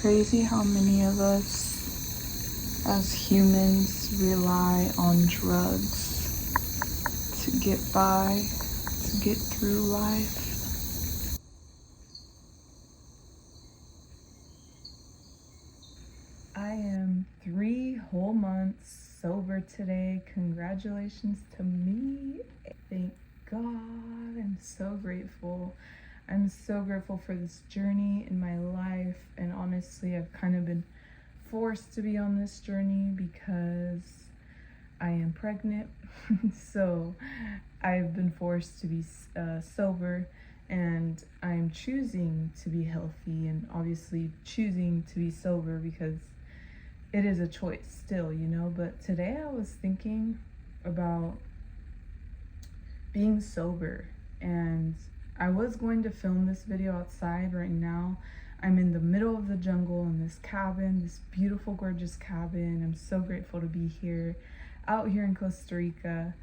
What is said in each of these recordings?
crazy how many of us as humans rely on drugs to get by, to get through life. I am 3 whole months sober today. Congratulations to me. Thank God. I'm so grateful. I'm so grateful for this journey in my life, and honestly, I've kind of been forced to be on this journey because I am pregnant. So I've been forced to be sober, and I'm choosing to be healthy and obviously choosing to be sober because it is a choice still, you know. But today I was thinking about being sober, and I was going to film this video outside. Right now I'm in the middle of the jungle in this cabin, this beautiful, gorgeous cabin. I'm so grateful to be here, out here in Costa Rica.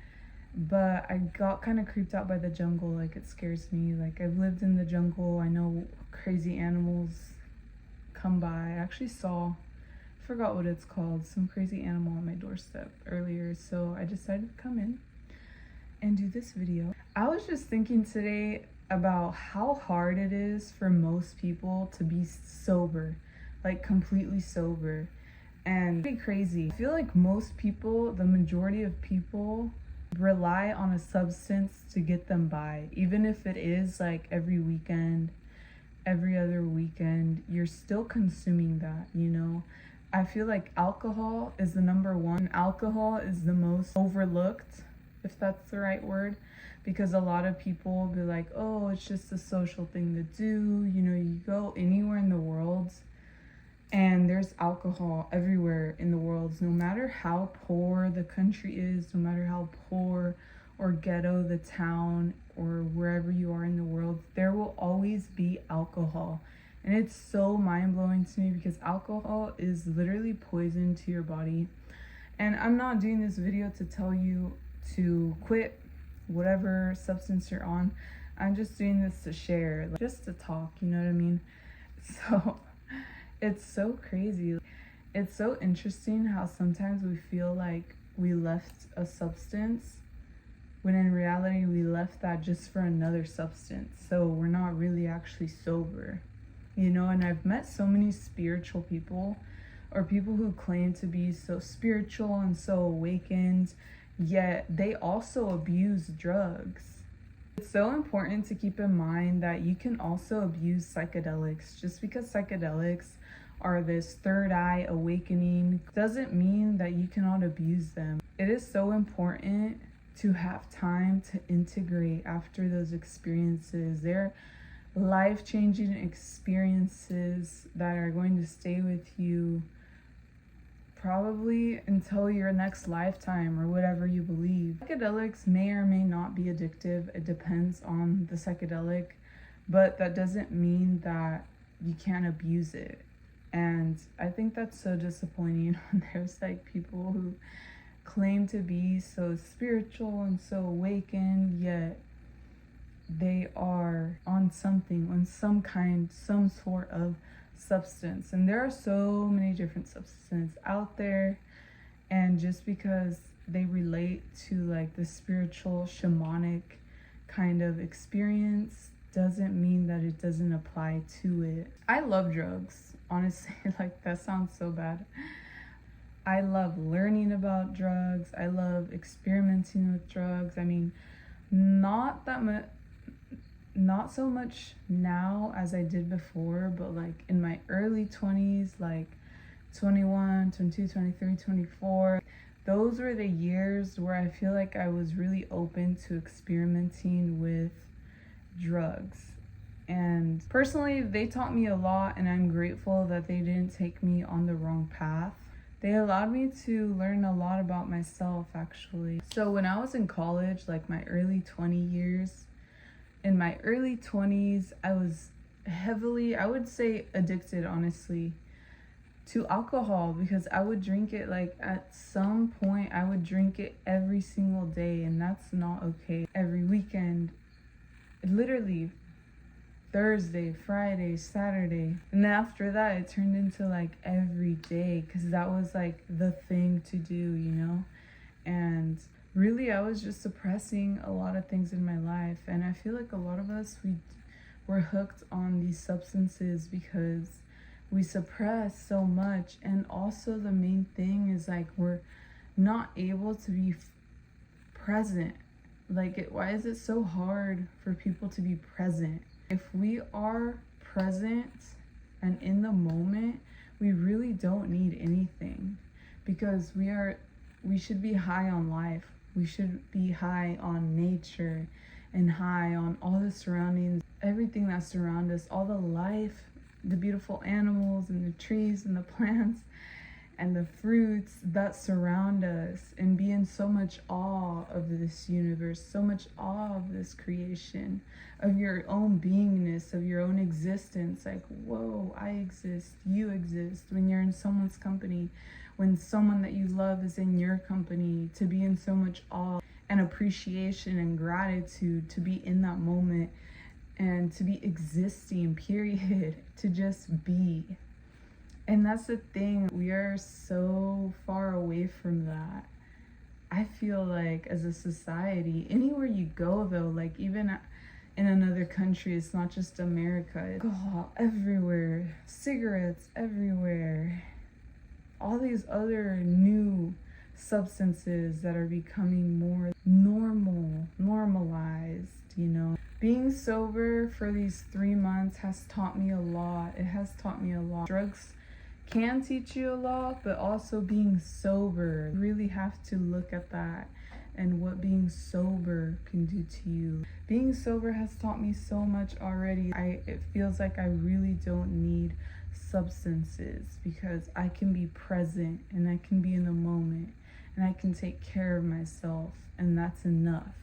But I got kind of creeped out by the jungle. Like, it scares me. Like, I've lived in the jungle. I know crazy animals come by. I actually saw, forgot what it's called, some crazy animal on my doorstep earlier. So I decided to come in and do this video. I was just thinking today about how hard it is for most people to be sober, like completely sober. And it's crazy. I feel like most people, the majority of people, rely on a substance to get them by. Even if it is like every weekend, every other weekend, you're still consuming that, you know? I feel like alcohol is the number one. Alcohol is the most overlooked, if that's the right word, because a lot of people will be like, oh, it's just a social thing to do. You know, you go anywhere in the world and there's alcohol everywhere in the world. No matter how poor the country is, no matter how poor or ghetto the town or wherever you are in the world, there will always be alcohol. And it's so mind-blowing to me because alcohol is literally poison to your body. And I'm not doing this video to tell you to quit whatever substance you're on. I'm just doing this to share, like, just to talk, you know what I mean? So it's so crazy. It's so interesting how sometimes we feel like we left a substance when in reality we left that just for another substance. So we're not really actually sober, you know? And I've met so many spiritual people, or people who claim to be so spiritual and so awakened, yet they also abuse drugs. It's so important to keep in mind that you can also abuse psychedelics. Just because psychedelics are this third eye awakening doesn't mean that you cannot abuse them. It is so important to have time to integrate after those experiences. They're life-changing experiences that are going to stay with you probably until your next lifetime or whatever you believe. Psychedelics may or may not be addictive. It depends on the psychedelic, but that doesn't mean that you can't abuse it. And I think that's so disappointing when there's like people who claim to be so spiritual and so awakened, yet they are on something, on some sort of substance. And there are so many different substances out there, and just because they relate to like the spiritual shamanic kind of experience doesn't mean that it doesn't apply to it. I love drugs, honestly. Like, that sounds so bad. I love learning about drugs. I love experimenting with drugs. I mean, not so much now as I did before, but like in my early 20s, like 21, 22, 23, 24, those were the years where I feel like I was really open to experimenting with drugs. And personally, they taught me a lot, and I'm grateful that they didn't take me on the wrong path. They allowed me to learn a lot about myself, actually. So when I was in college, like my early 20 years, in my early 20s, I was heavily, I would say addicted, honestly, to alcohol, because I would drink it, like at some point I would drink it every single day, and that's not okay. Every weekend, literally Thursday, Friday, Saturday. And then after that, it turned into like every day, because that was like the thing to do, you know? And really, I was just suppressing a lot of things in my life. And I feel like a lot of us, we're hooked on these substances because we suppress so much. And also the main thing is like we're not able to be present. Like, why is it so hard for people to be present? If we are present and in the moment, we really don't need anything, because we should be high on life. We should be high on nature and high on all the surroundings, everything that surrounds us, all the life, the beautiful animals and the trees and the plants and the fruits that surround us, and be in so much awe of this universe, so much awe of this creation, of your own beingness, of your own existence. Like, whoa, I exist, you exist. When you're in someone's company, when someone that you love is in your company, to be in so much awe and appreciation and gratitude, to be in that moment and to be existing, period, to just be. And that's the thing, we are so far away from that. I feel like as a society, anywhere you go though, like even in another country, it's not just America, alcohol everywhere, cigarettes everywhere, all these other new substances that are becoming more normalized, you know. Being sober for these 3 months has taught me a lot. It has taught me a lot. Drugs can teach you a lot, but also being sober, you really have to look at that and what being sober can do to you. Being sober has taught me so much already. It feels like I really don't need substances, because I can be present and I can be in the moment and I can take care of myself, and that's enough.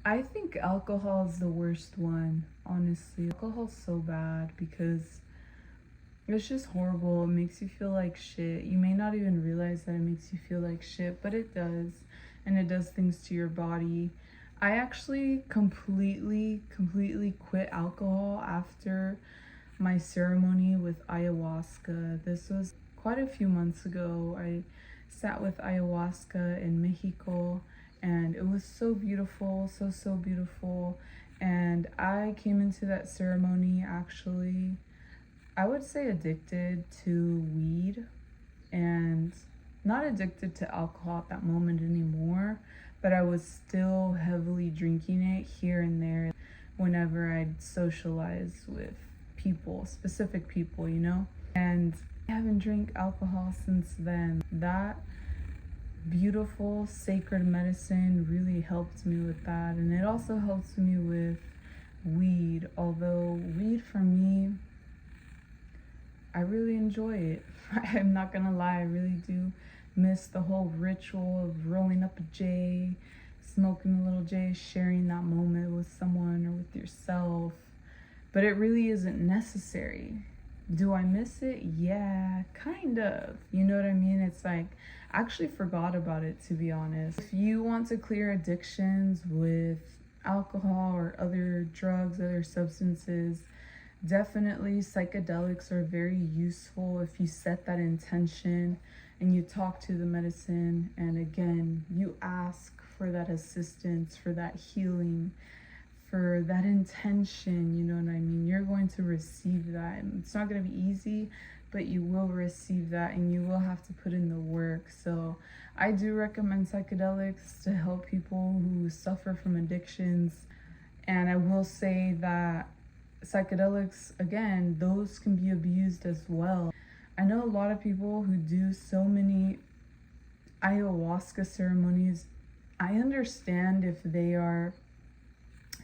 I think alcohol is the worst one, honestly. Alcohol's so bad because it's just horrible. It makes you feel like shit. You may not even realize that it makes you feel like shit, but it does. And it does things to your body. I actually completely quit alcohol after my ceremony with ayahuasca. This was quite a few months ago. I sat with ayahuasca in Mexico, and it was so beautiful, so beautiful. And I came into that ceremony actually, I would say, addicted to weed, and not addicted to alcohol at that moment anymore, but I was still heavily drinking it here and there whenever I'd socialize with people, specific people, you know? And I haven't drank alcohol since then. That beautiful sacred medicine really helped me with that, and it also helps me with weed, although weed for me, I really enjoy it. I'm not gonna lie, I really do miss the whole ritual of rolling up a J, smoking a little J, sharing that moment with someone or with yourself. But it really isn't necessary. Do I miss it? Yeah, kind of. You know what I mean? It's like, I actually forgot about it, to be honest. If you want to clear addictions with alcohol or other drugs, other substances, definitely psychedelics are very useful if you set that intention and you talk to the medicine, and again, you ask for that assistance, for that healing, for that intention, you know what I mean? You're going to receive that. It's not going to be easy, but you will receive that, and you will have to put in the work. So I do recommend psychedelics to help people who suffer from addictions. And I will say that psychedelics, again, those can be abused as well. I know a lot of people who do so many ayahuasca ceremonies. I understand if they are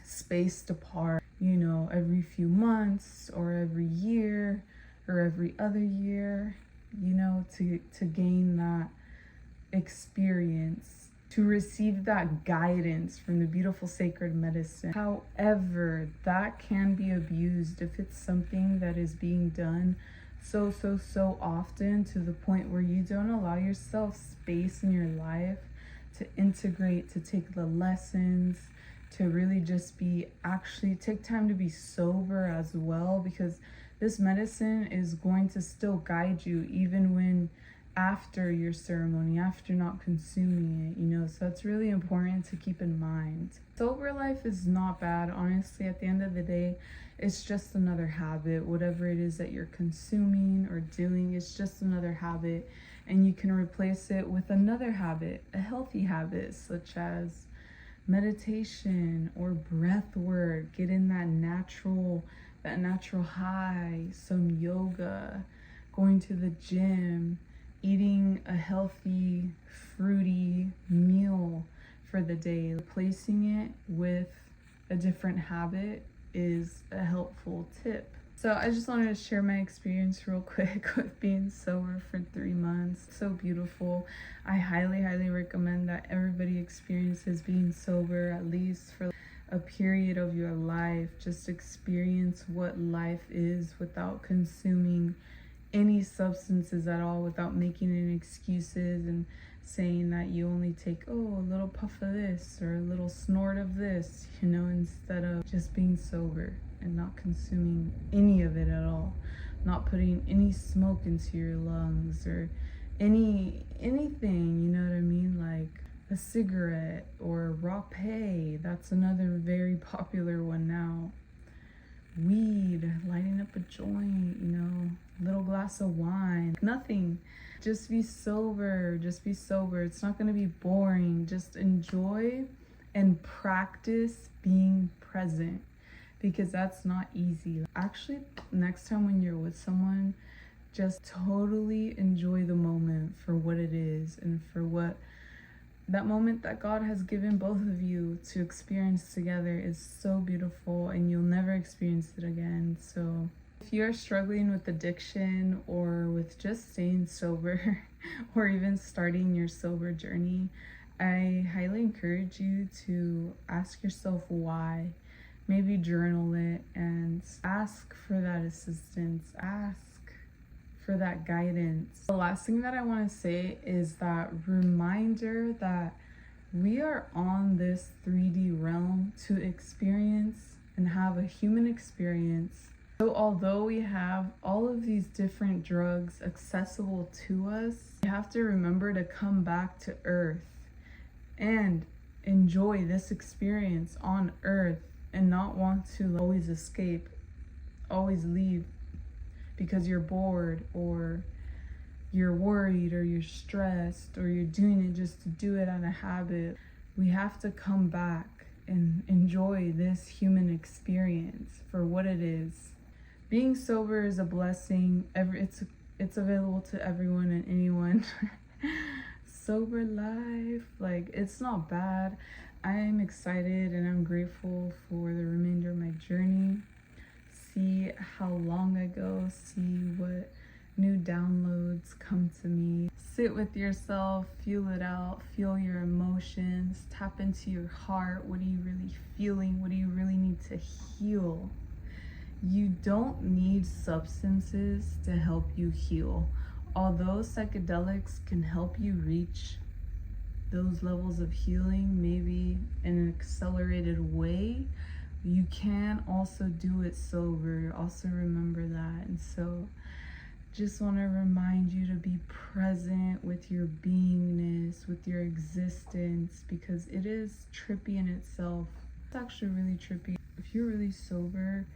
spaced apart, you know, every few months or every year or every other year, you know, to gain that experience, to receive that guidance from the beautiful sacred medicine. However, that can be abused if it's something that is being done so often, to the point where you don't allow yourself space in your life to integrate, to take the lessons, to really just actually take time to be sober as well, because this medicine is going to still guide you even when after your ceremony, after not consuming it, so it's really important to keep in mind. Sober life is not bad, honestly. At the end of the day, it's just another habit. Whatever it is that you're consuming or doing, it's just another habit, and you can replace it with another habit, a healthy habit, such as meditation or breath work. Get in that natural high, some yoga, going to the gym, eating a healthy, fruity meal for the day. Replacing it with a different habit is a helpful tip. So I just wanted to share my experience real quick with being sober for 3 months. So beautiful. I highly recommend that everybody experiences being sober at least for a period of your life. Just experience what life is without consuming any substances at all, without making any excuses and saying that you only take a little puff of this or a little snort of this, instead of just being sober and not consuming any of it at all, not putting any smoke into your lungs or anything, you know what I mean, like a cigarette or rapé. That's another very popular one now. Weed, lighting up a joint, little glass of wine, nothing. Just be sober. It's not going to be boring. Just enjoy and practice being present, because that's not easy. Actually, next time when you're with someone, just totally enjoy the moment for what it is and for what that moment that God has given both of you to experience together is so beautiful, and you'll never experience it again. So if you're struggling with addiction or with just staying sober or even starting your sober journey, I highly encourage you to ask yourself why. Maybe journal it and ask for that assistance. Ask for that guidance. The last thing that I want to say is that reminder that we are on this 3D realm to experience and have a human experience. So although we have all of these different drugs accessible to us, we have to remember to come back to Earth and enjoy this experience on Earth, and not want to always escape, always leave because you're bored or you're worried or you're stressed or you're doing it just to do it out of habit. We have to come back and enjoy this human experience for what it is. Being sober is a blessing. It's available to everyone and anyone. Sober life, it's not bad. I'm excited and I'm grateful for the remainder of my journey. See how long I go, see what new downloads come to me. Sit with yourself, feel it out, feel your emotions, tap into your heart. What are you really feeling? What do you really need to heal? You don't need substances to help you heal. Although psychedelics can help you reach those levels of healing, maybe in an accelerated way, you can also do it sober. Also remember that. And so just want to remind you to be present with your beingness, with your existence, because it is trippy in itself. It's actually really trippy. If you're really sober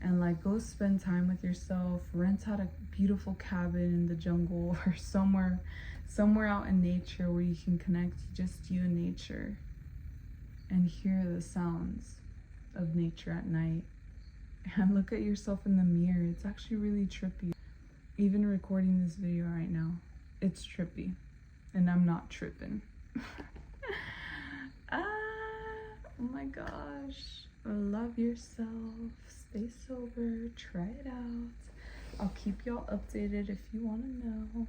and go spend time with yourself, rent out a beautiful cabin in the jungle or somewhere out in nature where you can connect just you and nature and hear the sounds of nature at night, and look at yourself in the mirror. It's actually really trippy. Even recording this video right now, it's trippy, and I'm not tripping. Oh my gosh. Love yourself, stay sober, try it out. I'll keep y'all updated if you want to know.